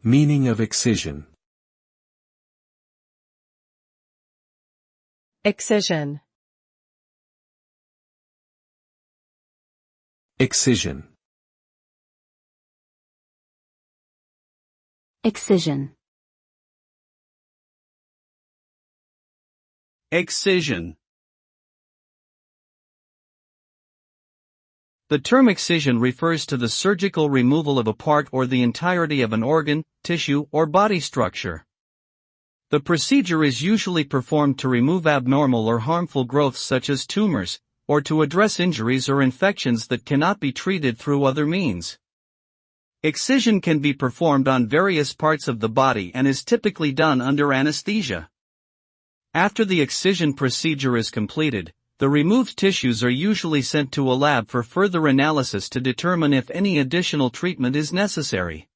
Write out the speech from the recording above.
Meaning of excision. Excision. Excision. Excision. Excision. The term excision refers to the surgical removal of a part or the entirety of an organ, tissue, or body structure. The procedure is usually performed to remove abnormal or harmful growths such as tumors, or to address injuries or infections that cannot be treated through other means. Excision can be performed on various parts of the body and is typically done under anesthesia. After the excision procedure is completed, the removed tissues are usually sent to a lab for further analysis to determine if any additional treatment is necessary.